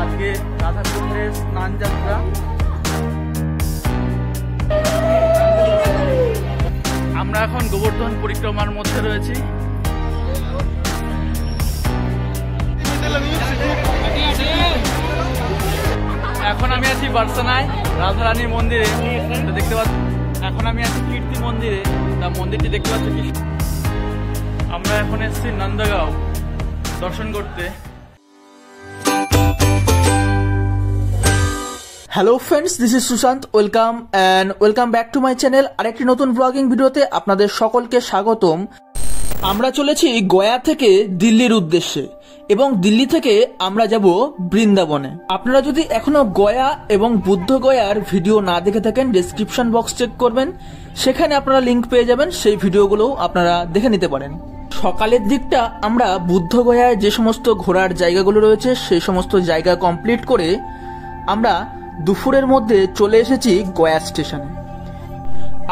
আজকে রাধাকুণ্ডের স্নান যাত্রা। আমরা এখন গোবর্ধন পরিক্রমার মধ্যে রয়েছি। এখন আমি আছি বার্সানায় রাধারানীর মন্দিরে, দেখতে পাচ্ছি। এখন আমি আছি কীর্তি মন্দিরে, তা মন্দিরটি দেখতে পাচ্ছি কি। আমরা এখন এসেছি নন্দগাঁও দর্শন করতে। Hello friends, this is Sushant. Welcome back to my channel. আরেকটি নতুন ব্লগিং ভিডিওতে আপনাদের সকলকে স্বাগতম। আমরা চলেছি গয়া থেকে দিল্লির উদ্দেশ্যে এবং দিল্লি থেকে আমরা যাব বৃন্দাবনে। আপনারা যদি এখনো গয়া এবং বুদ্ধ গয়ার ভিডিও না দেখে থাকেন, ডেসক্রিপশন বক্স চেক করবেন, সেখানে আপনারা লিংক পেয়ে যাবেন। সেই ভিডিওগুলোও আপনারা দেখে নিতে পারেন। সকালের দিকটা আমরা বুদ্ধ গয়ায় যে সমস্ত ঘোরার জায়গাগুলো রয়েছে সেই সমস্ত জায়গা কমপ্লিট করে আমরা দুপুরের মধ্যে চলে এসেছি গয়া স্টেশনে।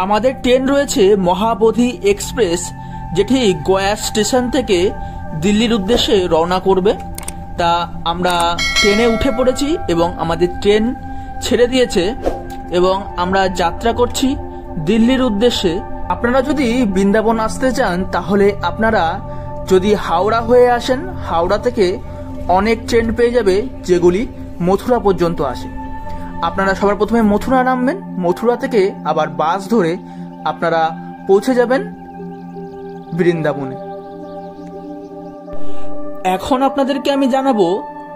আমাদের ট্রেন রয়েছে মহাবোধি এক্সপ্রেস, যেটি গয়া স্টেশন থেকে দিল্লির উদ্দেশ্যে রওনা করবে। তা আমরা ট্রেনে উঠে পড়েছি এবং আমাদের ট্রেন ছেড়ে দিয়েছে এবং আমরা যাত্রা করছি দিল্লির উদ্দেশ্যে। আপনারা যদি বৃন্দাবন আসতে চান তাহলে আপনারা যদি হাওড়া হয়ে আসেন, হাওড়া থেকে অনেক ট্রেন পেয়ে যাবে যেগুলি মথুরা পর্যন্ত আসে। আপনারা সবার প্রথমে মথুরা নামবেন, মথুরা থেকে আবার বাস ধরে আপনারা পৌঁছে যাবেন বৃন্দাবনে। এখন আপনাদেরকে আমি জানাবো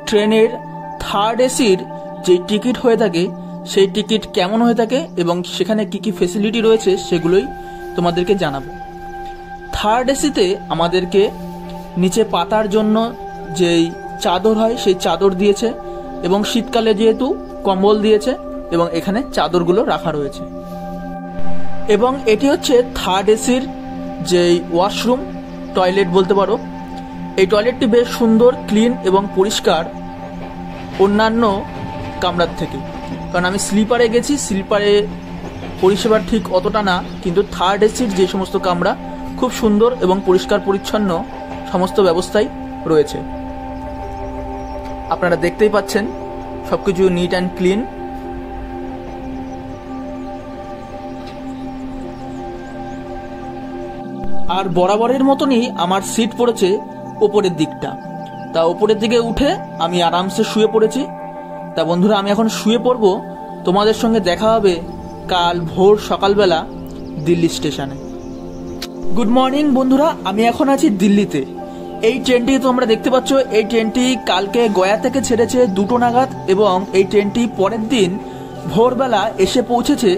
ট্রেনের থার্ড এসির যে টিকিট হয়ে থাকে সেই টিকিট কেমন হয়ে থাকে এবং সেখানে কি কি ফেসিলিটি রয়েছে সেগুলোই তোমাদেরকে জানাবো। থার্ড এসিতে আমাদেরকে নিচে পাতার জন্য যেই চাদর হয় সেই চাদর দিয়েছে এবং শীতকালে যেহেতু কম্বল দিয়েছে এবং এখানে চাদরগুলো রাখা রয়েছে। এবং এটি হচ্ছে থার্ড এসির যেই ওয়াশরুম, টয়লেট বলতে পারো। এই টয়লেটটি বেশ সুন্দর, ক্লিন এবং পরিষ্কার অন্যান্য কামরার থেকে। কারণ আমি স্লিপারে গেছি, স্লিপারে পরিষেবা ঠিক অতটা না, কিন্তু থার্ড এসির যে সমস্ত কামরা খুব সুন্দর এবং পরিষ্কার পরিচ্ছন্ন সমস্ত ব্যবস্থাই রয়েছে। আপনারা দেখতেই পাচ্ছেন সবকিছু নিট অ্যান্ড ক্লিন। আর বরাবরের মতনই আমার সিট পড়েছে ওপরের দিকটা। তা ওপরের দিকে উঠে আমি আরামসে শুয়ে পড়েছি। তা বন্ধুরা, আমি এখন শুয়ে পড়ব। তোমাদের সঙ্গে দেখা হবে কাল ভোর সকালবেলা দিল্লি স্টেশনে। গুড মর্নিং বন্ধুরা, আমি এখন আছি দিল্লিতে। এই ট্রেনটি তোমরা দেখতে পাচ্ছ, এই ট্রেনটি কালকে গয়া থেকে ছেড়েছে 2টো নাগাদ এবং এই ট্রেনটি পরের দিন ভোরবেলা এসে পৌঁছেছে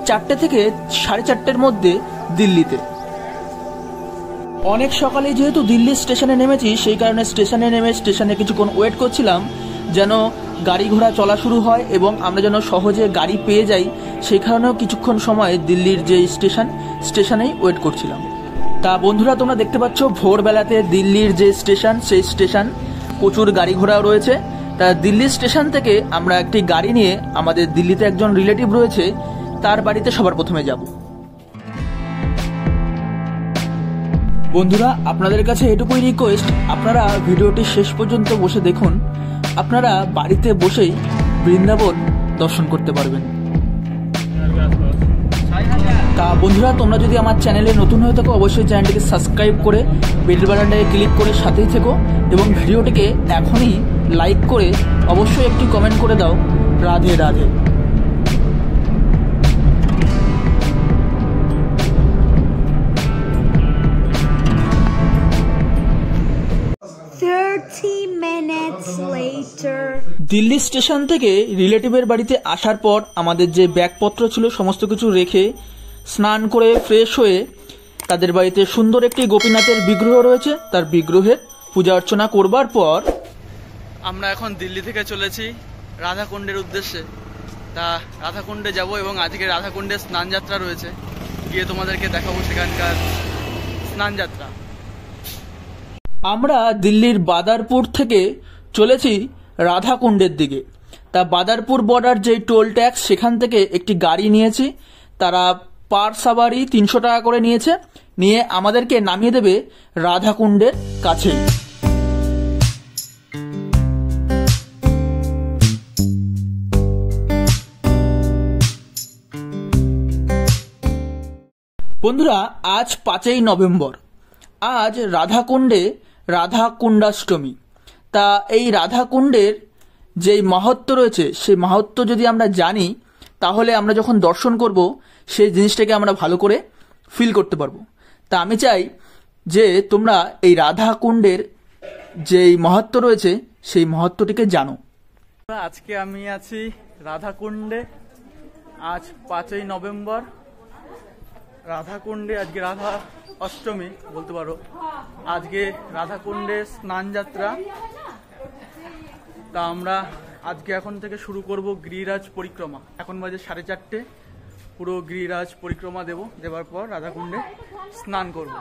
4টে থেকে 4:30-র মধ্যে দিল্লিতে। অনেক সকালে যেহেতু দিল্লি স্টেশনে নেমেছি, সেই কারণে স্টেশনে নেমে স্টেশনে কিছুক্ষণ ওয়েট করছিলাম যেন গাড়ি ঘোড়া চলা শুরু হয় এবং আমরা যেন সহজে গাড়ি পেয়ে যাই। সেই কারণেও কিছুক্ষণ সময় দিল্লির যে স্টেশনেই ওয়েট করছিলাম। তা বন্ধুরা, তোমরা দেখতে পাচ্ছ ভোরবেলাতে দিল্লির যে স্টেশন, সেই স্টেশন প্রচুর গাড়ি ঘোড়া রয়েছে। তা দিল্লি স্টেশন থেকে আমরা একটি গাড়ি নিয়ে আমাদের দিল্লিতে একজন রিলেটিভ রয়েছে, তার বাড়িতে সবার প্রথমে যাব। বন্ধুরা, আপনাদের কাছে এটুকুই রিকোয়েস্ট, আপনারা ভিডিওটি শেষ পর্যন্ত বসে দেখুন। আপনারা বাড়িতে বসেই বৃন্দাবন দর্শন করতে পারবেন। তা বন্ধুরা, তোমরা যদি আমার চ্যানেলে নতুন হয়ে থাকো অবশ্যই চ্যানেলটিকে সাবস্ক্রাইব করে বেল বাটনটাকে ক্লিক করে সাথেই থেকো এবং ভিডিওটিকে এখনই লাইক করে অবশ্যই একটি কমেন্ট করে দাও, রাধে রাধে। দিল্লি স্টেশন থেকে রিলেটিভের বাড়িতে আসার পর আমাদের যে ব্যাগপত্র ছিল সমস্ত কিছু রেখে স্নান করে ফ্রেশ হয়ে তাদের বাড়িতে সুন্দর একটি গোপীনাথের বিগ্রহ রয়েছে, তার বিগ্রহের পূজা অর্চনা করবার পর আমরা এখন দিল্লি থেকে চলেছি রাধাকুণ্ডের উদ্দেশ্যে। তা রাধাকুণ্ডে যাব এবং আজকে রাধাকুণ্ডে স্নান যাত্রা রয়েছে, গিয়ে তোমাদেরকে দেখাবো সেখানকার স্নান যাত্রা। আমরা দিল্লির বাদারপুর থেকে চলেছি রাধাকুণ্ডের দিকে। তা বাদারপুর বর্ডার যে টোল ট্যাক্স, সেখান থেকে একটি গাড়ি নিয়েছি। তারা পার সাওয়ারি 300 টাকা করে নিয়েছে, নিয়ে আমাদেরকে নামিয়ে দেবে রাধাকুণ্ডের কাছেই। বন্ধুরা, আজ 5ই নভেম্বর। আজ রাধাকুণ্ডে রাধাকুণ্ডাষ্টমী। তা এই রাধাকুণ্ডের যেই মাহাত্ম্য রয়েছে সেই মাহাত্ম্য যদি আমরা জানি, তাহলে আমরা যখন দর্শন করব সেই জিনিসটাকে আমরা ভালো করে ফিল করতে পারবো। তা আমি চাই যে তোমরা এই রাধাকুণ্ডের যেই মাহাত্ম্য রয়েছে সেই মাহাত্ম্যটিকে জানো। আজকে আমি আছি রাধাকুণ্ডে। আজ 5ই নভেম্বর। রাধাকুণ্ডে আজকে রাধা অষ্টমী বলতে পারো। আজকে রাধাকুণ্ডে স্নান যাত্রা। তা আমরা আজকে এখন থেকে শুরু করব গিরিরাজ পরিক্রমা। এখন বাজে 4:30। পুরো গিরিরাজ পরিক্রমা দেওয়ার পর রাধাকুণ্ডে স্নান করব।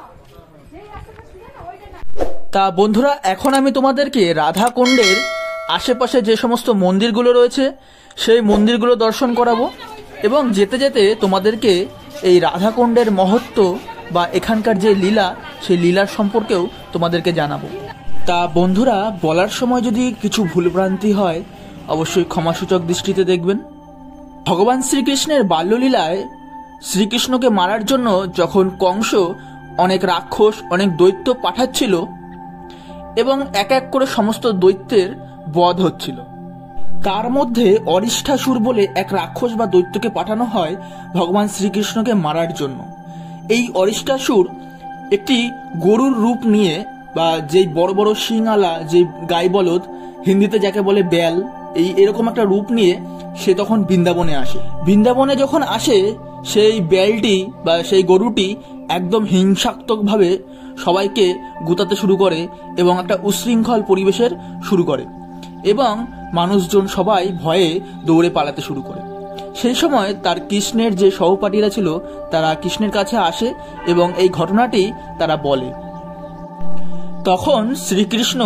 তা বন্ধুরা, এখন আমি তোমাদেরকে রাধাকুণ্ডের আশেপাশে যে সমস্ত মন্দিরগুলো রয়েছে সেই মন্দিরগুলো দর্শন করাবো এবং যেতে যেতে তোমাদেরকে এই রাধাকুণ্ডের মহত্ব বা এখানকার যে লীলা সেই লীলার সম্পর্কেও তোমাদেরকে জানাবো। তা বন্ধুরা, বলার সময় যদি কিছু ভুলভ্রান্তি হয় অবশ্যই ক্ষমাসূচক দৃষ্টিতে দেখবেন। ভগবান শ্রীকৃষ্ণের বাল্যলীলায় শ্রীকৃষ্ণকে মারার জন্য যখন কংস অনেক রাক্ষস অনেক দৈত্য পাঠাচ্ছিল এবং এক এক করে সমস্ত দৈত্যের বধ হচ্ছিল, তার মধ্যে অরিষ্ঠাসুর বলে এক রাক্ষস বা দৈত্যকে পাঠানো হয় ভগবান শ্রীকৃষ্ণকে মারার জন্য। এই অরিষ্ঠাসুর একটি গরুর রূপ নিয়ে, বা যেই বড় বড় শিংওয়ালা যে গাই বলদ, হিন্দিতে যাকে বলে ব্যাল, এরকম একটা রূপ নিয়ে সে তখন বৃন্দাবনে আসে। বৃন্দাবনে যখন আসে সেই ব্যালটি বা সেই গরুটি একদম হিংসাত্মকভাবে সবাইকে গুতাতে শুরু করে এবং একটা উশৃঙ্খল পরিবেশের শুরু করে এবং মানুষজন সবাই ভয়ে দৌড়ে পালাতে শুরু করে। সেই সময় তার কৃষ্ণের যে সহপাঠীরা ছিল তারা কৃষ্ণের কাছে আসে এবং এই ঘটনাটি তারা বলে। তখন শ্রীকৃষ্ণ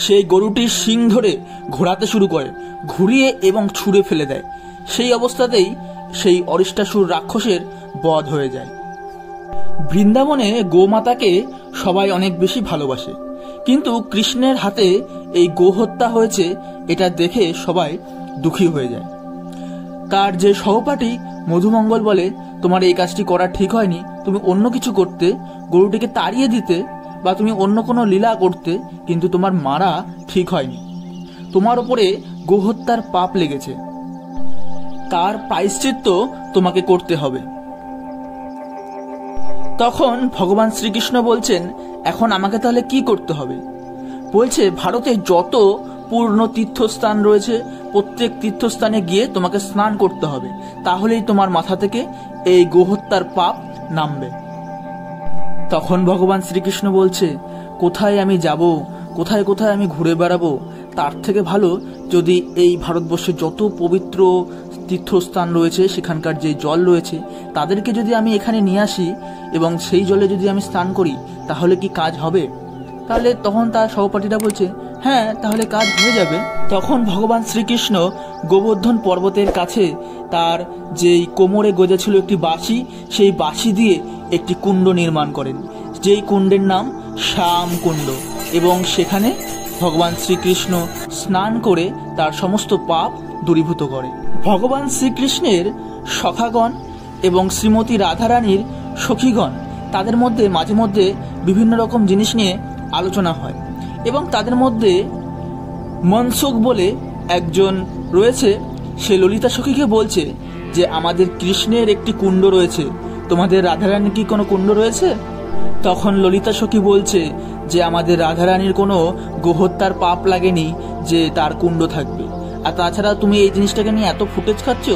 সেই গরুটির শিং ধরে ঘোরাতে শুরু করে, ঘুরিয়ে এবং ছুঁড়ে ফেলে দেয়। সেই অবস্থাতেই সেই অরিষ্টাসুর রাক্ষসের বধ হয়ে যায়। বৃন্দাবনে গোমাতাকে সবাই অনেক বেশি ভালোবাসে, কিন্তু কৃষ্ণের হাতে এই গোহত্যা হয়েছে এটা দেখে সবাই দুঃখী হয়ে যায়। তার যে সহপাঠী মধুমঙ্গল বলে, তোমার এই কাজটি করা ঠিক হয়নি, তুমি অন্য কিছু করতে, গরুটিকে তাড়িয়ে দিতে বা তুমি অন্য কোনো লীলা করতে, কিন্তু তোমার মারা ঠিক হয়নি, তোমার উপরে গোহত্যার পাপ লেগেছে, তার প্রায়শ্চিত্ত তোমাকে করতে হবে। তখন ভগবান শ্রীকৃষ্ণ বলছেন, এখন আমাকে তাহলে কি করতে হবে? বলছে, ভারতে যত পূর্ণ তীর্থস্থান রয়েছে প্রত্যেক তীর্থস্থানে গিয়ে তোমাকে স্নান করতে হবে, তাহলেই তোমার মাথা থেকে এই গোহত্যার পাপ নামবে। তখন ভগবান শ্রীকৃষ্ণ বলছে, কোথায় আমি যাব, কোথায় কোথায় আমি ঘুরে বেড়াবো, তার থেকে ভালো যদি এই ভারতবর্ষে যত পবিত্র তীর্থস্থান রয়েছে সেখানকার যে জল রয়েছে তাদেরকে যদি আমি এখানে নিয়ে আসি এবং সেই জলে যদি আমি স্নান করি তাহলে কি কাজ হবে? তাহলে তখন তার সহপাঠীরা বলছে, হ্যাঁ, তাহলে কাজ হয়ে যাবে। তখন ভগবান শ্রীকৃষ্ণ গোবর্ধন পর্বতের কাছে তার যেই কোমরে গোজা ছিল একটি বাঁশি, সেই বাঁশি দিয়ে একটি কুণ্ড নির্মাণ করেন, যেই কুণ্ডের নাম শ্যাম কুণ্ড, এবং সেখানে ভগবান শ্রীকৃষ্ণ স্নান করে তার সমস্ত পাপ দূরীভূত করে। ভগবান শ্রীকৃষ্ণের সখাগণ এবং শ্রীমতী রাধারানীর সখীগণ, তাদের মধ্যে মাঝে মধ্যে বিভিন্ন রকম জিনিস নিয়ে আলোচনা হয় এবং তাদের মধ্যে মনসুখ বলে একজন রয়েছে, সে ললিতা সখীকে বলছে যে আমাদের কৃষ্ণের একটি কুণ্ড রয়েছে, তোমাদের রাধারানীর কি কোনো কুণ্ড রয়েছে? তখন ললিতা সখী বলছে যে আমাদের রাধারানীর কোনো গোহত্যার পাপ লাগেনি যে তার কুণ্ড থাকবে। আর তাছাড়া তুমি এই জিনিসটাকে নিয়ে এত ফুটেজ খাচ্ছ,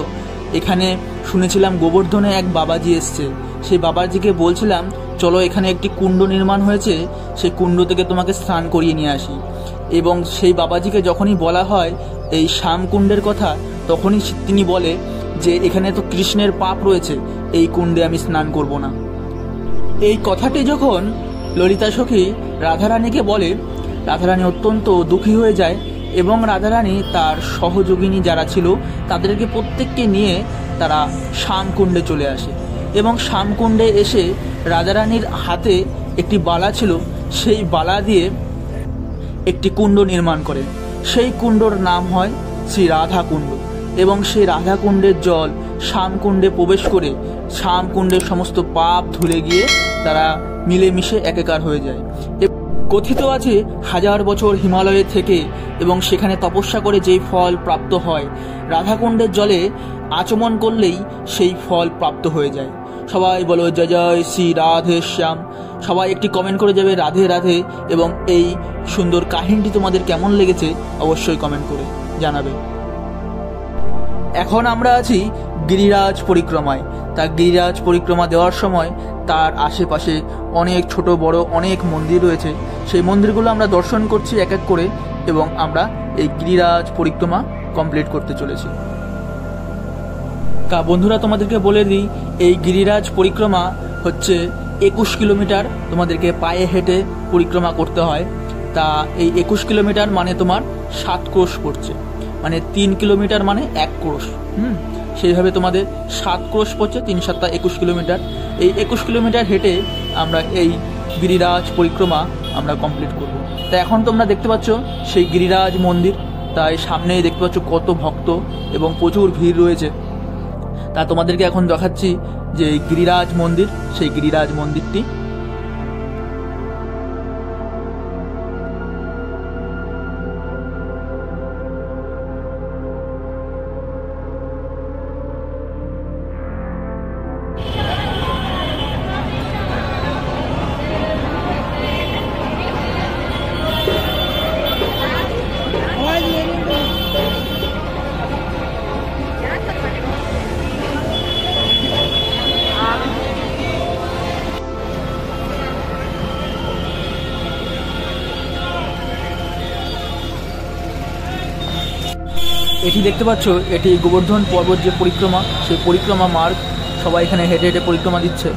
এখানে শুনেছিলাম গোবর্ধনে এক বাবাজি এসছে, সেই বাবাজিকে বলছিলাম চলো এখানে একটি কুণ্ড নির্মাণ হয়েছে, সেই কুণ্ড থেকে তোমাকে স্নান করিয়ে নিয়ে আসি। এবং সেই বাবাজিকে যখনই বলা হয় এই শ্যামকুণ্ডের কথা, তখনই তিনি বলে যে এখানে তো কৃষ্ণের পাপ রয়েছে, এই কুণ্ডে আমি স্নান করব না। এই কথাটি যখন ললিতা সখী রাধারানীকে বলে, রাধারানী অত্যন্ত দুঃখী হয়ে যায় এবং রাধারানী তার সহযোগিনী যারা ছিল তাদেরকে প্রত্যেককে নিয়ে তারা শ্যামকুণ্ডে চলে আসে এবং শ্যামকুণ্ডে এসে রাধারানীর হাতে একটি বালা ছিল, সেই বালা দিয়ে একটি কুণ্ড নির্মাণ করে। সেই কুণ্ডর নাম হয় শ্রী রাধা কুণ্ড এবং সেই রাধা কুণ্ডের জল শ্যামকুণ্ডে প্রবেশ করে শ্যামকুণ্ডের সমস্ত পাপ ধুলে গিয়ে তারা মিলেমিশে একাকার হয়ে যায়। কথিত আছে হাজার বছর হিমালয়ে থেকে এবং সেখানে তপস্যা করে যেই ফল প্রাপ্ত হয়, রাধাকুণ্ডের জলে আচমন করলেই সেই ফল প্রাপ্ত হয়ে যায়। সবাই বলো জয় জয় শ্রী রাধে শ্যাম। সবাই একটি কমেন্ট করে যাবে রাধে রাধে, এবং এই সুন্দর কাহিনীটি তোমাদের কেমন লেগেছে অবশ্যই কমেন্ট করে জানাবে। এখন আমরা আছি গিরিরাজ পরিক্রমায়। তা গিরিরাজ পরিক্রমা দেওয়ার সময় তার আশেপাশে অনেক ছোট বড় অনেক মন্দির রয়েছে, সেই মন্দিরগুলো আমরা দর্শন করছি এক এক করে, এবং আমরা এই গিরিরাজ পরিক্রমা কমপ্লিট করতে চলেছি। তা বন্ধুরা, তোমাদেরকে বলে দিই, এই গিরিরাজ পরিক্রমা হচ্ছে 21 কিলোমিটার তোমাদেরকে পায়ে হেঁটে পরিক্রমা করতে হয়। তা এই 21 কিলোমিটার মানে তোমার 7 ক্রোশ পড়ছে, মানে 3 কিলোমিটার মানে 1 ক্রোশ। সেইভাবে তোমাদের 7 ক্রোশ পড়ছে, 3 7 21 কিলোমিটার। এই 21 কিলোমিটার হেঁটে আমরা এই গিরিরাজ পরিক্রমা আমরা কমপ্লিট করব। তা এখন তোমরা দেখতে পাচ্ছ সেই গিরিরাজ মন্দির, তাই সামনেই দেখতে পাচ্ছ কত ভক্ত এবং প্রচুর ভিড় রয়েছে। তা তোমাদেরকে এখন দেখাচ্ছি যে গিরিরাজ মন্দির, সেই গিরিরাজ মন্দিরটি। এটি দেখতে পাচ্ছ, এটি গোবর্ধন পর্বত যে পরিক্রমা, সেই পরিক্রমা মার্গ। সবাই এখানে হেঁটে হেঁটে পরিক্রমা দিচ্ছে।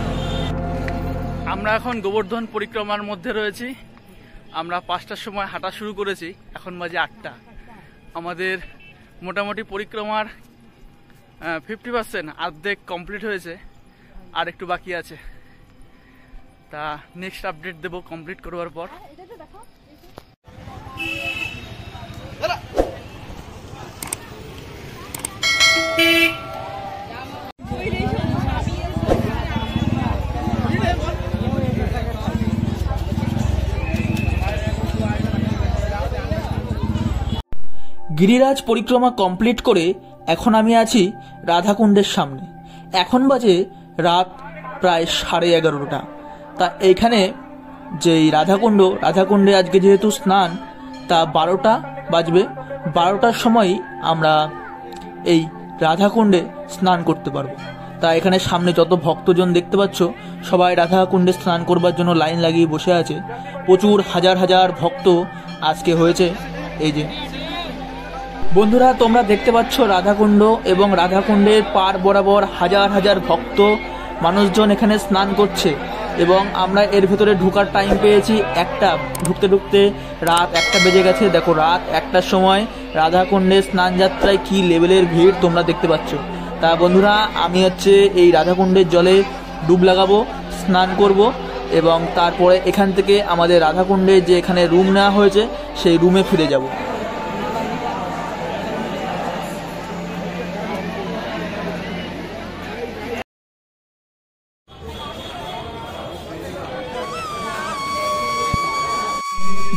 আমরা এখন গোবর্ধন পরিক্রমার মধ্যে রয়েছি। আমরা 5টার সময় হাঁটা শুরু করেছি, এখন বাজে 8টা। আমাদের মোটামুটি পরিক্রমার 50% অর্ধেক কমপ্লিট হয়েছে, আর একটু বাকি আছে। তা নেক্সট আপডেট দেবো কমপ্লিট করবার পর। গিরিরাজ পরিক্রমা কমপ্লিট করে এখন আমি আছি রাধাকুণ্ডের সামনে। এখন বাজে রাত প্রায় 11:30। তা এইখানে যেই রাধাকুণ্ডে আজকে যেহেতু স্নান, তা 12টা বাজবে। 12টার সময় আমরা এই রাধাকুণ্ডে স্নান করতে পারবো। তা এখানে সামনে যত ভক্তজন দেখতে পাচ্ছ, সবাই রাধাকুণ্ডে স্নান করবার জন্য লাইন লাগিয়ে বসে আছে। প্রচুর হাজার হাজার ভক্ত আজকে হয়েছে। এই যে বন্ধুরা, তোমরা দেখতে পাচ্ছ রাধাকুণ্ড, এবং রাধাকুণ্ডের পার বরাবর হাজার হাজার ভক্ত মানুষজন এখানে স্নান করছে। এবং আমরা এর ভেতরে ঢোকার টাইম পেয়েছি 1টা, ঢুকতে ঢুকতে রাত 1টা বেজে গেছে। দেখো, রাত 1টার সময় রাধাকুণ্ডে স্নান যাত্রায় কি লেভেলের ভিড় তোমরা দেখতে পাচ্ছ। তা বন্ধুরা, আমি এই রাধাকুণ্ডের জলে ডুব লাগাবো, স্নান করব, এবং তারপরে এখান থেকে আমাদের রাধাকুণ্ডে যে এখানে রুম নেওয়া হয়েছে সেই রুমে ফিরে যাব।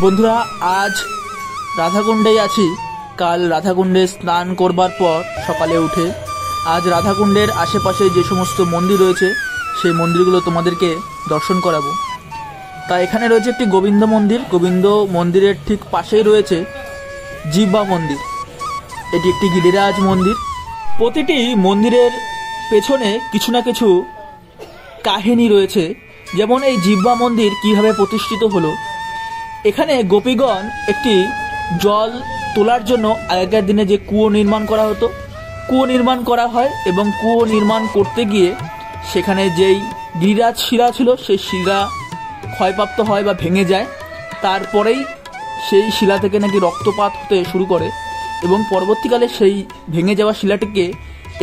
বন্ধুরা, আজ রাধাকুণ্ডেই আছি। কাল রাধাকুণ্ডে স্নান করবার পর সকালে উঠে আজ রাধাকুণ্ডের আশেপাশে যে সমস্ত মন্দির রয়েছে সেই মন্দিরগুলো তোমাদেরকে দর্শন করাবো। তা এখানে রয়েছে একটি গোবিন্দ মন্দির। গোবিন্দ মন্দিরের ঠিক পাশেই রয়েছে জিহ্বা মন্দির। এটি একটি গিরিরাজ মন্দির। প্রতিটি মন্দিরের পেছনে কিছু না কিছু কাহিনী রয়েছে। যেমন এই জিহ্বা মন্দির কিভাবে প্রতিষ্ঠিত হলো। এখানে গোপীগণ একটি জল তোলার জন্য আগেকার দিনে যে কুয়ো নির্মাণ করা হতো, কুয়ো নির্মাণ করা হয়, এবং কুয়ো নির্মাণ করতে গিয়ে সেখানে যেই গিরিরাজ শিলা ছিল সেই শিলা ক্ষয়প্রাপ্ত হয় বা ভেঙে যায়। তারপরেই সেই শিলা থেকে নাকি রক্তপাত হতে শুরু করে, এবং পরবর্তীকালে সেই ভেঙে যাওয়া শিলাটিকে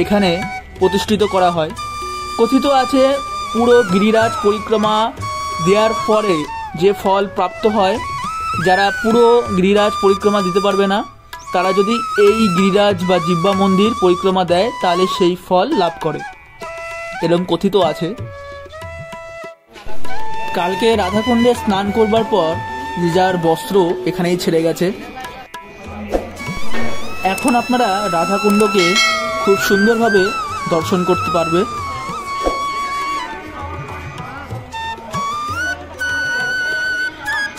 এখানে প্রতিষ্ঠিত করা হয়। কথিত আছে পুরো গিরিরাজ পরিক্রমা দেওয়ার পরে যে ফল প্রাপ্ত হয়, যারা পুরো গিরিরাজ পরিক্রমা দিতে পারবে না, তারা যদি এই গিরিরাজ বা জিহ্বা মন্দির পরিক্রমা দেয় তাহলে সেই ফল লাভ করে। এরকম কথিত আছে। কালকে রাধাকুণ্ডে স্নান করবার পর যে যার বস্ত্র এখানেই ছেড়ে গেছে। এখন আপনারা রাধাকুণ্ডকে খুব সুন্দরভাবে দর্শন করতে পারবে।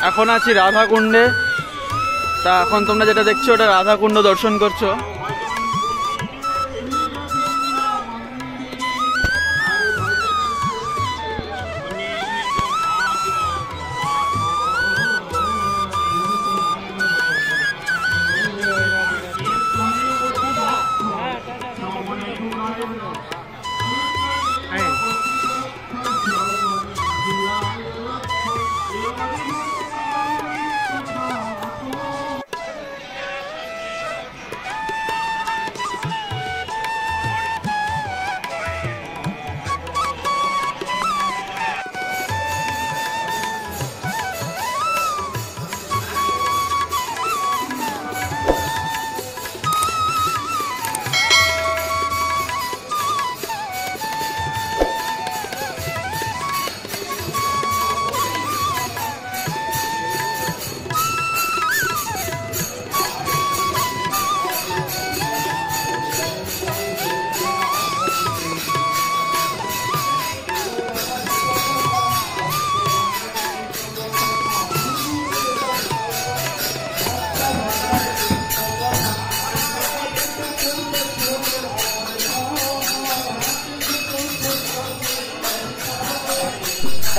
এখন আছি রাধাকুণ্ডে। তা এখন তোমরা যেটা দেখছো ওটা রাধাকুণ্ড দর্শন করছো।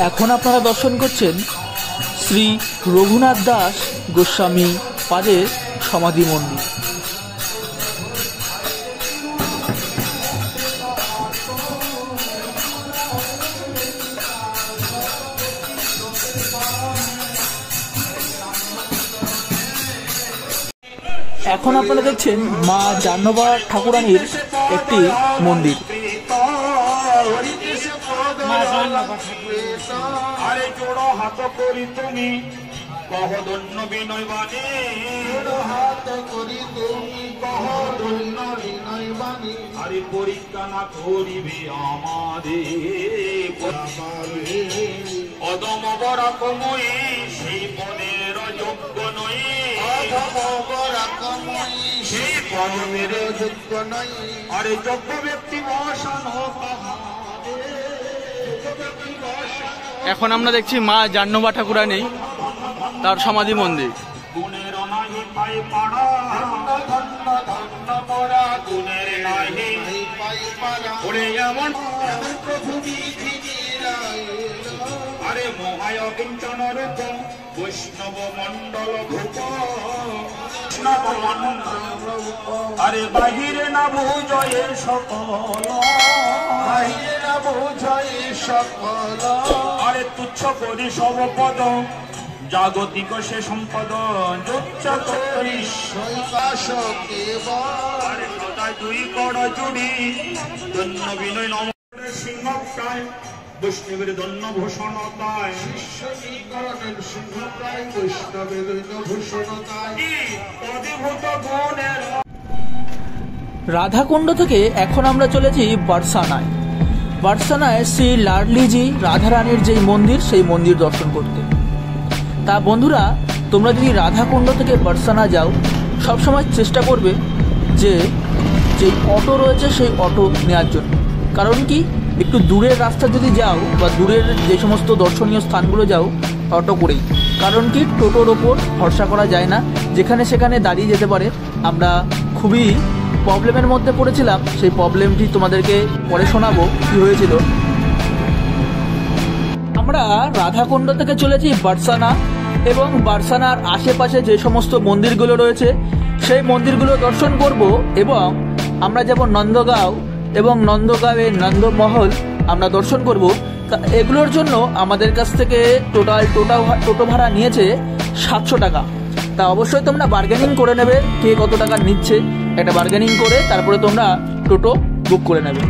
এখন আপনারা দর্শন করছেন শ্রী রঘুনাথ দাস গোস্বামী পাদের সমাধি মন্দির। এখন আপনারা দেখছেন মা জাহ্নবী ঠাকুরানীর একটি মন্দির। আরে জোড়ো হাত করি তুমি কহ ধন্য বিনয় বাণী, হাত করি তুমি কহ ধন্য বিনয় বাণী। আরে পরীক্ষা না করিবে আমাদের অদম বরাকময়ী সেই পদের যোগ্য নয়, অদম বরাকময়ী সেই পদের যোগ্য নয়। আরে যোগ্য ব্যক্তি বসান এখন আমরা দেখছি মা জাহ্নবী ঠাকুরানী তার সমাধি মন্দির। গুণের নাহি পাই পাড়া ধন্য ধন্য পরা, গুণের নাহি পাই পাড়া ওরে এমন প্রভু আরে মহায় কিঞ্চন রূপ বৈষ্ণব মন্ডল ভূপ, বৈষ্ণব মন্ডল আরে বাহিরে না বুঝয়ে সকল, বাহিরে না বুঝয়ে সকল। আরে তুচ্ছ করি সব পদ জাগতিক সে সম্পদ, যোচ্ছ করি শৈবাস কেবল। আরে সদায় দুই কড় জুড়ি ধন্য বিনয় নম সিংহপ্রায় বৈষ্ণবের ধন্য ভূষণতায়, শিষ্যীকরণের সিংহপ্রায় বৈষ্ণবের ধন্য ভূষণতায় অধিভূত গুণের। রাধাকুণ্ড থেকে এখন আমরা চলেছি বারসানায়। বারসানায় শ্রী লাডলিজি রাধারানীর যেই মন্দির সেই মন্দির দর্শন করতে। তা বন্ধুরা, তোমরা যদি রাধাকুণ্ড থেকে বারসানা যাও সবসময় চেষ্টা করবে যে যেই অটো রয়েছে সেই অটো নেওয়ার জন্য। কারণ কি, একটু দূরের রাস্তা যদি যাও বা দূরের যে সমস্ত দর্শনীয় স্থানগুলো যাও অটো করেই। কারণ কি, টোটোর ওপর ভরসা করা যায় না, যেখানে সেখানে দাঁড়িয়ে যেতে পারে। আমরা খুবই প্রবলেমের মধ্যে পড়েছিলাম, সেই প্রবলেমটি তোমাদেরকে পরে শোনাবো কি হয়েছিল। আমরা রাধাকুণ্ড থেকে চলেছি বারসানা এবং বারসানার আশেপাশে যে সমস্ত মন্দিরগুলো রয়েছে সেই মন্দিরগুলো দর্শন করব এবং আমরা যাব নন্দগাঁও এবং নন্দগাঁওয়ের নন্দমহল আমরা দর্শন করব। এগুলোর জন্য আমাদের কাছ থেকে টোটাল টোটো ভাড়া নিয়েছে 700 টাকা। তা অবশ্যই তোমরা বার্গেনিং করে নেবে, কে কত টাকা নিচ্ছে একটা বার্গেনিং করে তারপরে তোমরা টোটো বুক করে নেবে।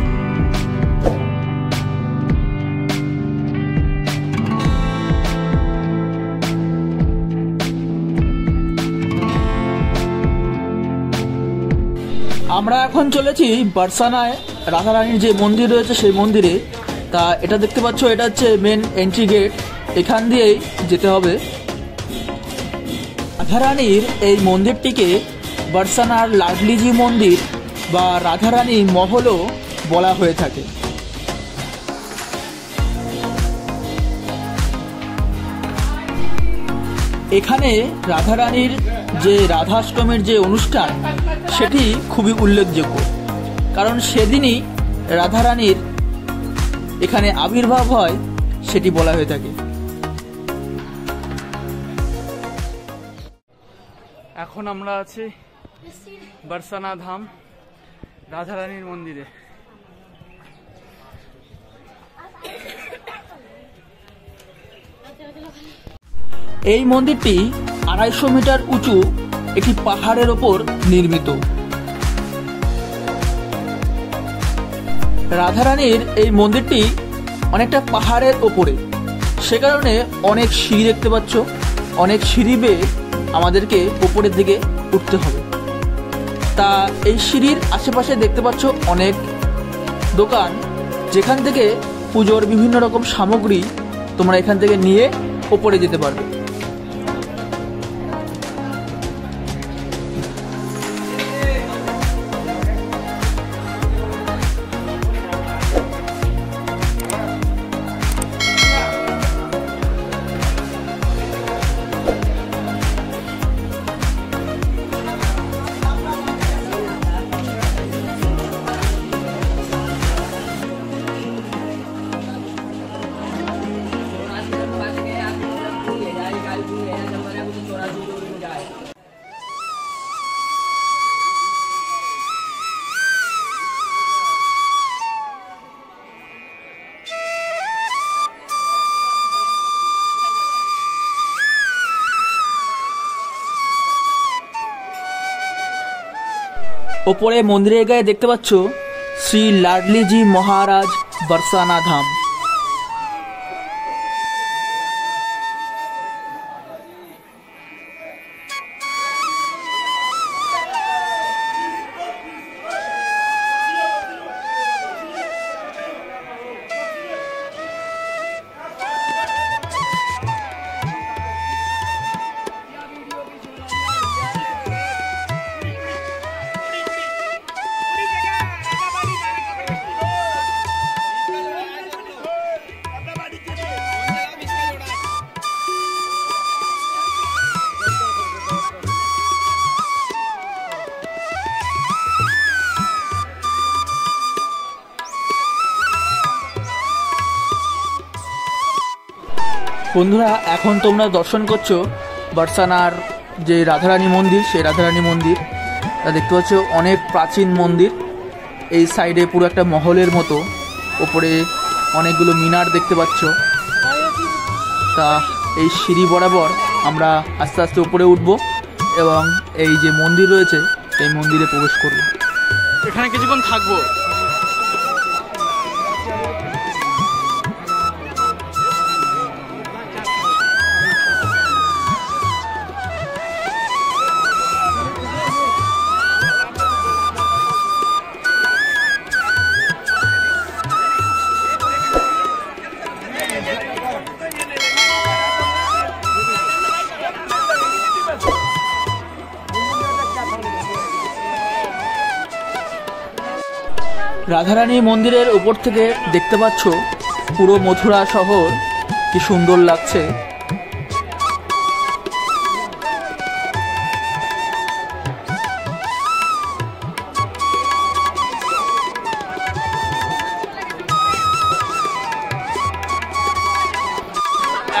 আমরা এখন চলেছি বারসানায় রাধারানীর যে মন্দির রয়েছে সেই মন্দিরে। তা এটা দেখতে পাচ্ছ, এটা হচ্ছে মেন এন্ট্রি গেট, এখান দিয়েই যেতে হবে। রাধারানীর এই মন্দিরটিকে বরসানার লাডলিজি মন্দির বা রাধারানী মহলও বলা হয়ে থাকে। এখানে রাধারানীর যে রাধাষ্টমীর যে অনুষ্ঠান সেটি খুবই উল্লেখযোগ্য, কারণ সেদিনই রাধারানীর এখানে আবির্ভাব হয় সেটি বলা হয়ে থাকে। এখন আমরা আছি বরসানা ধাম রাধারানীর মন্দিরে। এই মন্দিরটি 250 মিটার উঁচু একটি পাহাড়ের ওপর নির্মিত। রাধারানীর এই মন্দিরটি অনেকটা পাহাড়ের ওপরে, সে কারণে অনেক সিঁড়ি দেখতে পাচ্ছ। অনেক সিঁড়ি বেয়ে আমাদেরকে উপরের দিকে উঠতে হবে। তা এই সিঁড়ির আশেপাশে দেখতে পাচ্ছ অনেক দোকান, যেখান থেকে পুজোর বিভিন্ন রকম সামগ্রী তোমরা এখান থেকে নিয়ে উপরে যেতে পারবে। ওপরে মন্দিরের গায়ে দেখতে পাচ্ছ শ্রী লাডলিজি মহারাজ বরসানা ধাম। বন্ধুরা, এখন তোমরা দর্শন করছো বরসানার যে রাধারানী মন্দির, সেই রাধারানী মন্দির দেখতে পাচ্ছ। অনেক প্রাচীন মন্দির, এই সাইডে পুরো একটা মহলের মতো, ওপরে অনেকগুলো মিনার দেখতে পাচ্ছ। তা এই সিঁড়ি বরাবর আমরা আস্তে আস্তে উপরে উঠব এবং এই যে মন্দির রয়েছে এই মন্দিরে প্রবেশ করব। এখানে কিছুক্ষণ থাকবো। রাধারানী মন্দিরের উপর থেকে দেখতে পাচ্ছ পুরো মথুরা শহর, কি সুন্দর লাগছে।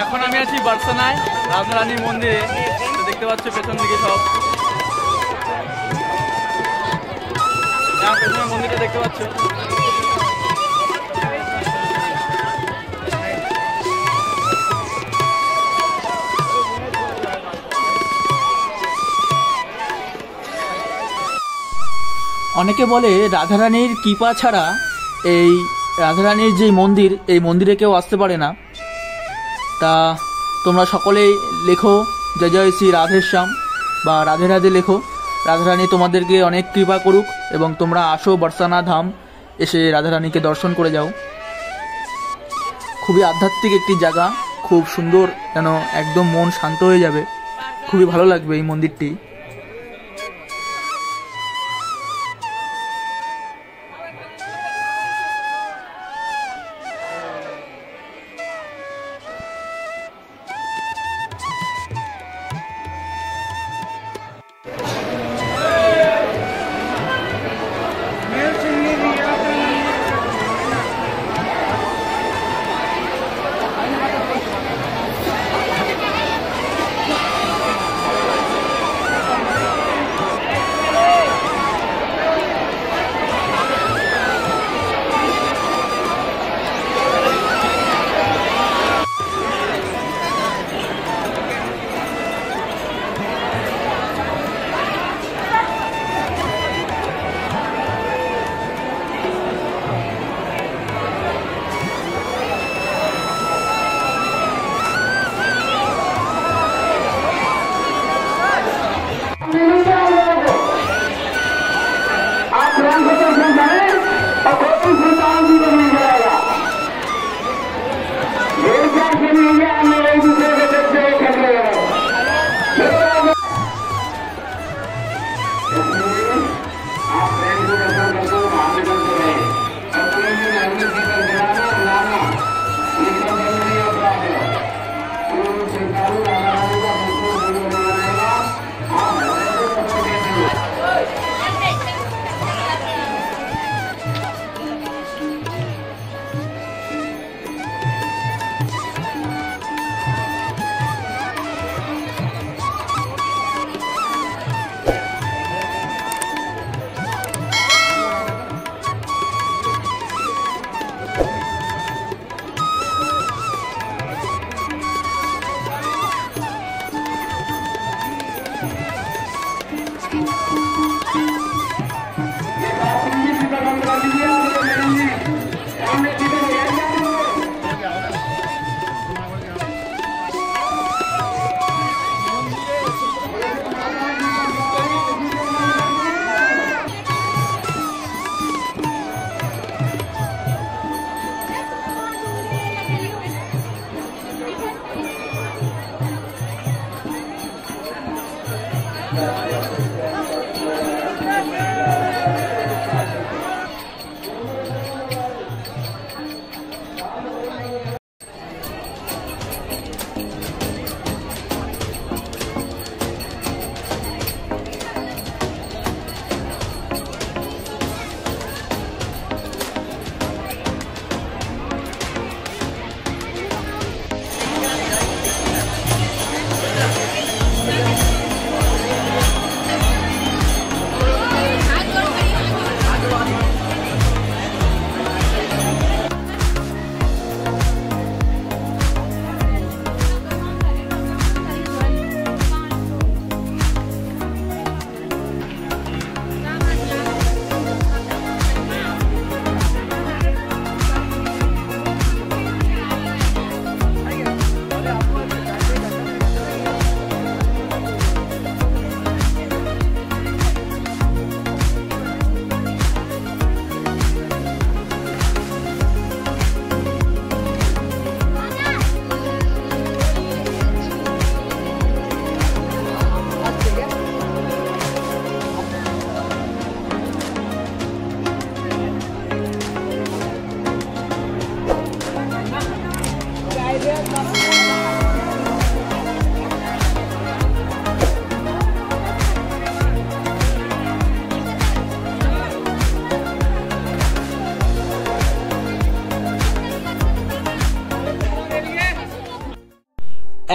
এখন আমি আছি বরসানায় রাধারানীর মন্দিরে, দেখতে পাচ্ছ পেছন দিকে সব পেছনের মন্দিরটা দেখতে পাচ্ছ। অনেকে বলে রাধারানীর কৃপা ছাড়া এই রাধারানীর যে মন্দির, এই মন্দিরে কেউ আসতে পারে না। তা তোমরা সকলেই লেখো জয় জয় শ্রী রাধেশ্যাম বা রাধে রাধে লেখো। রাধারানী তোমাদেরকে অনেক কৃপা করুক এবং তোমরা আসো বরসানা ধাম এসে রাধারানীকে দর্শন করে যাও। খুবই আধ্যাত্মিক একটি জায়গা, খুব সুন্দর, যেন একদম মন শান্ত হয়ে যাবে, খুবই ভালো লাগবে এই মন্দিরটি।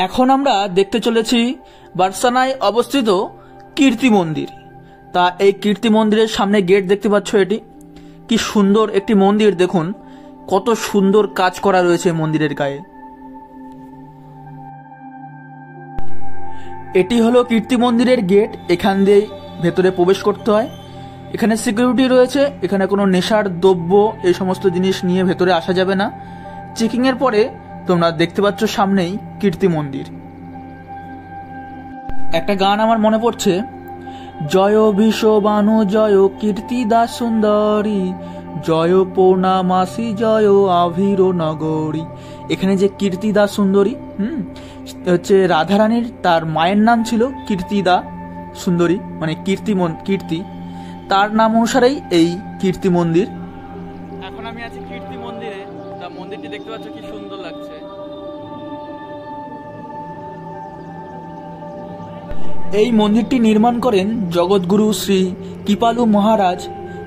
এখন আমরা দেখতে চলেছি বার্সানায় অবস্থিত কীর্তি মন্দির। তা এই কীর্তি মন্দিরের সামনে গেট দেখতে পাচ্ছ, এটি কি সুন্দর একটি মন্দির। দেখুন কত সুন্দর কাজ করা রয়েছে মন্দিরের গায়ে। এটি হলো কীর্তি মন্দিরের গেট, এখান দিয়ে ভেতরে প্রবেশ করতে হয়। এখানে সিকিউরিটি রয়েছে, এখানে কোনো নেশার দ্রব্য এই সমস্ত জিনিস নিয়ে ভেতরে আসা যাবে না। চেকিং এর পরে তোমরা দেখতে পাচ্ছ সামনেই কীর্তি মন্দির। একটা গান আমার মনে পড়ছে, জয় বিশ্ববানু জয় কীর্তি দাস সুন্দরী, জয় পূর্ণামাসী জয় আভির নগরী। এখানে যে কীর্তিদা সুন্দরী হচ্ছে রাধারানীর, তার মায়ের নাম ছিল কীর্তিদা সুন্দরী, মানে কীর্তি, তার নাম অনুসারেই এই কীর্তি মন্দির। এখন আমি আছি কীর্তি মন্দিরে। তা মন্দিরটি দেখতে পাচ্ছ কি সুন্দর লাগছে। এই মন্দিরটি নির্মাণ করেন জগৎগুরু শ্রী কৃপালু মহারাজ।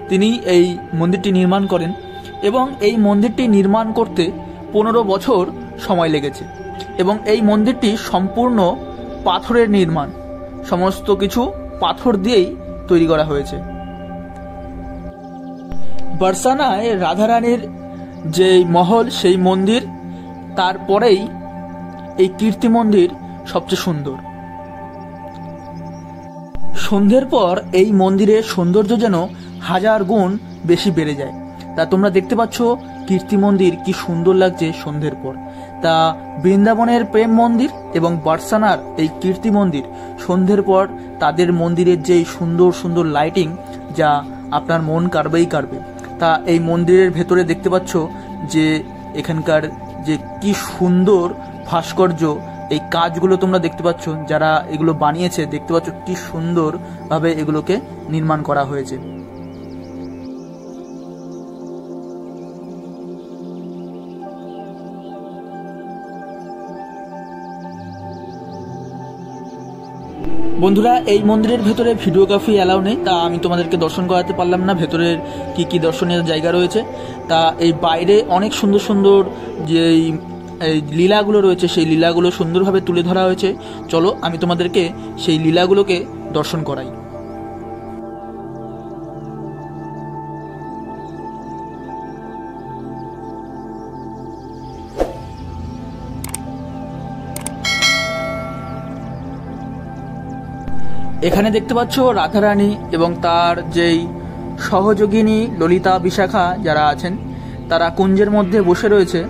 তিনি এই মন্দিরটি নির্মাণ করেন এবং এই মন্দিরটি নির্মাণ করতে 15 বছর সময় লেগেছে এবং এই মন্দিরটি সম্পূর্ণ পাথরের নির্মাণ, সমস্ত কিছু পাথর দিয়েই তৈরি করা হয়েছে। বরসানায় রাধারানীর যে মহল, সেই মন্দির, তারপরেই এই কীর্তি মন্দির সবচেয়ে সুন্দর। সন্ধ্যের পর এই মন্দিরের সৌন্দর্য যেন 1000 গুণ বেশি বেড়ে যায়। তা তোমরা দেখতে পাচ্ছ কীর্তি মন্দির কি সুন্দর লাগছে সন্ধ্যের পর। তা বৃন্দাবনের প্রেম মন্দির এবং বরসানার এই কীর্তি মন্দির সন্ধ্যের পর তাদের মন্দিরের যে সুন্দর সুন্দর লাইটিং, যা আপনার মন কাড়বেই কাড়বে। তা এই মন্দিরের ভেতরে দেখতে পাচ্ছ যে এখানকার যে কি সুন্দর ভাস্কর্য, এই কাজগুলো তোমরা দেখতে পাচ্ছ, যারা এগুলো বানিয়েছে দেখতে পাচ্ছ কি সুন্দরভাবে এগুলোকে নির্মাণ করা হয়েছে। বন্ধুরা, এই মন্দিরের ভেতরে ভিডিওগ্রাফি অ্যালাউ নেই, তা আমি তোমাদেরকে দর্শন করাতে পারলাম না ভেতরের কি কি দর্শনীয় জায়গা রয়েছে। তা এই বাইরে অনেক সুন্দর সুন্দর যে এই লীলাগুলো রয়েছে, সেই লীলাগুলো সুন্দরভাবে তুলে ধরা হয়েছে। চলো আমি তোমাদেরকে সেই লীলাগুলোকে দর্শন করাই। এখানে দেখতে পাচ্ছ রাধারানী এবং তার যেই সহযোগিনী ললিতা বিশাখা যারা আছেন, তারা কুঞ্জের মধ্যে বসে রয়েছে।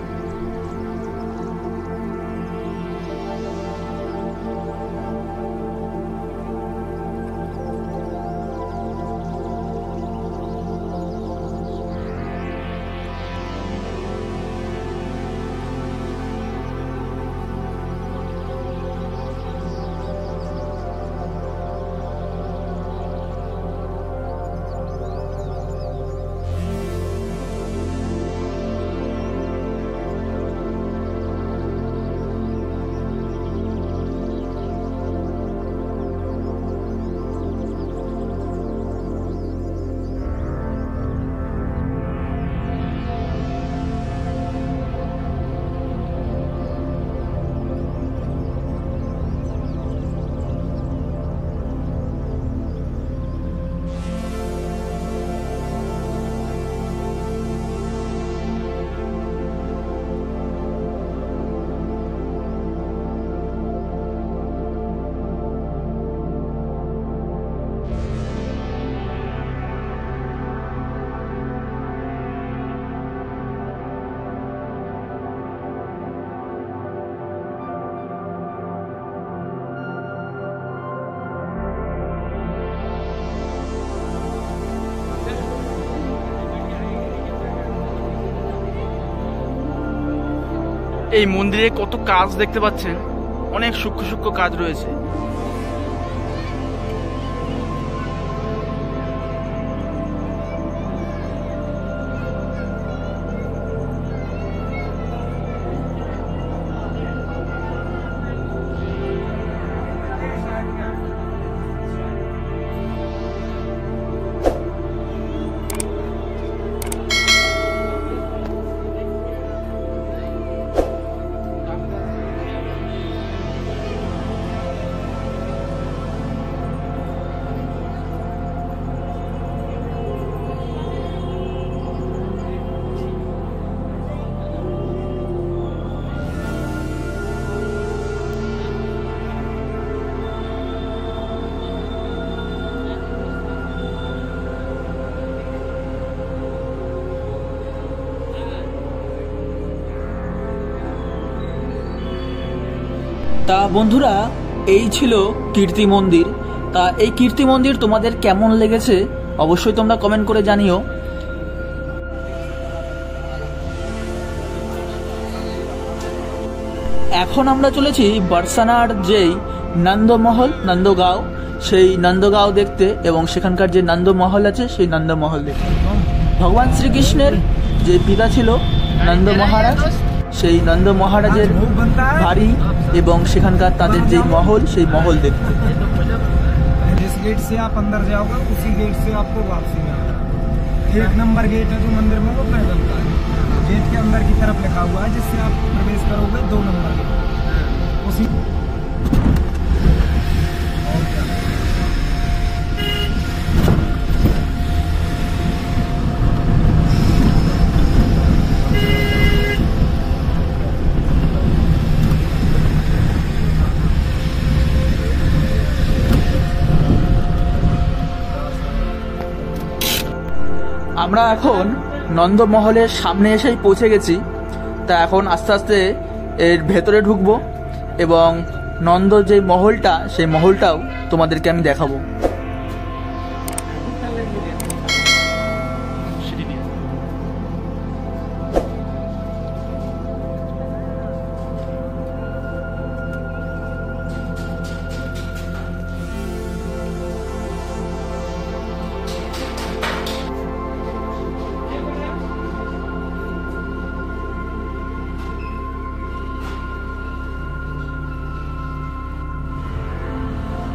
এই মন্দিরে কত কাজ দেখতে পাচ্ছেন, অনেক সূক্ষ্ম সূক্ষ্ম কাজ রয়েছে। তা বন্ধুরা, এই ছিল কীর্তি মন্দির। তা এই কীর্তি মন্দির তোমাদের কেমন লেগেছে অবশ্যই তোমরা কমেন্ট করে জানিও। এখন আমরা চলেছি বার্সানার যেই নন্দমহল নন্দগাঁও, সেই নন্দগাঁও দেখতে এবং সেখানকার যে নন্দমহল আছে সেই নন্দমহল দেখতে। ভগবান শ্রীকৃষ্ণের যে পিতা ছিল নন্দ মহারাজ, সেই নন্দ মহারাজের বাড়ি এবং সেখানকার তাদের যে মহল, সেই মহল দেখতে। जिस गेट से आप अंदर जाओगे उसी गेट से आपको वापसी में आना है। 1 नंबर गेट है जो मंदिर में, वो पैदल का है। गेट के अंदर की तरफ लिखा हुआ है जिससे आप प्रवेश करोगे 2 नंबर गेट उसी। আমরা এখন নন্দমহলের সামনে এসেই পৌঁছে গেছি। তা এখন আস্তে আস্তে এর ভেতরে ঢুকবো এবং নন্দ যে মহলটা, সেই মহলটাও তোমাদেরকে আমি দেখাবো।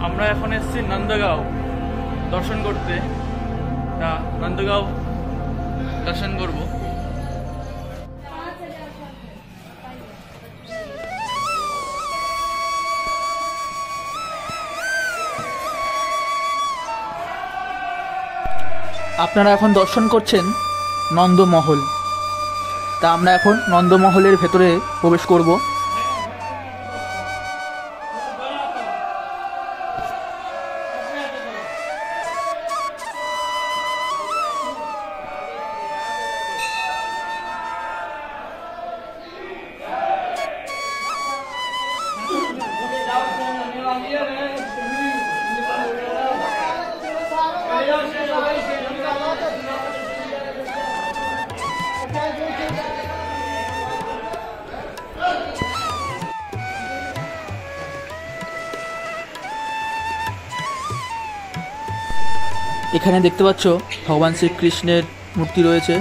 আমরা এখন এসেছি নন্দগাঁও দর্শন করতে। তা নন্দগাঁও দর্শন করব। আপনারা এখন দর্শন করছেন নন্দমহল। তা আমরা এখন নন্দমহলের ভেতরে প্রবেশ করব। এখানে দেখতে পাচ্ছ ভগবান শ্রীকৃষ্ণের মূর্তি রয়েছে,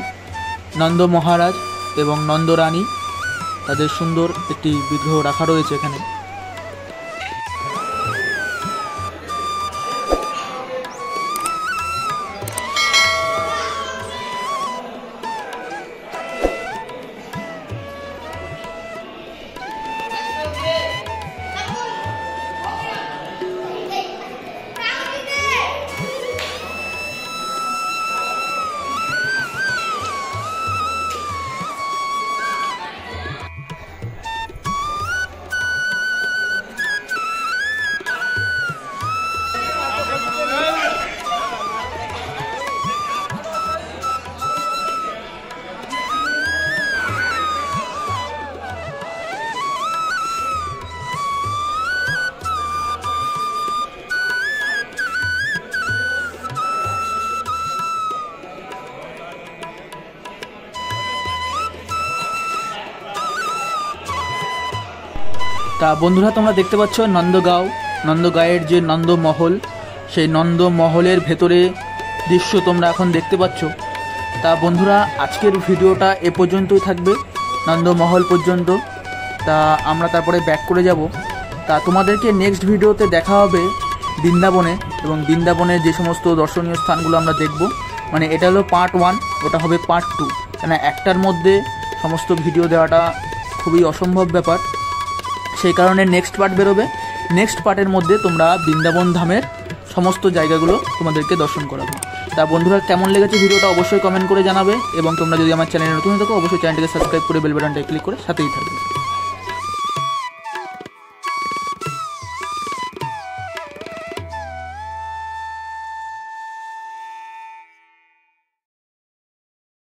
নন্দ মহারাজ এবং নন্দ রানী, তাদের সুন্দর একটি বিগ্রহ রাখা রয়েছে এখানে। তা বন্ধুরা, তোমরা দেখতে পাচ্ছ নন্দগাঁও, নন্দগাঁয়ের যে নন্দমহল, সেই নন্দমহলের ভেতরে দৃশ্য তোমরা এখন দেখতে পাচ্ছ। তা বন্ধুরা, আজকের ভিডিওটা এ পর্যন্তই থাকবে, নন্দমহল পর্যন্ত। তা আমরা তারপরে ব্যাক করে যাব। তা তোমাদেরকে নেক্সট ভিডিওতে দেখা হবে বৃন্দাবনে, এবং বৃন্দাবনের যে সমস্ত দর্শনীয় স্থানগুলো আমরা দেখব। মানে এটা হলো পার্ট 1, ওটা হবে পার্ট 2। কেন একটার মধ্যে সমস্ত ভিডিও দেওয়াটা খুবই অসম্ভব ব্যাপার, সেই কারণে নেক্সট পার্ট বেরোবে। নেক্সট পার্টের মধ্যে তোমরা বৃন্দাবন ধামের সমস্ত জায়গাগুলো তোমাদেরকে দর্শন করাবো। তা বন্ধুরা, কেমন লেগেছে ভিডিওটা অবশ্যই কমেন্ট করে জানাবে, এবং তোমরা যদি আমার চ্যানেলে নতুন হয়ে থাকো অবশ্যই চ্যানেলটিকে সাবস্ক্রাইব করে বেল বাটনটা ক্লিক করে সাথেই থাকবে।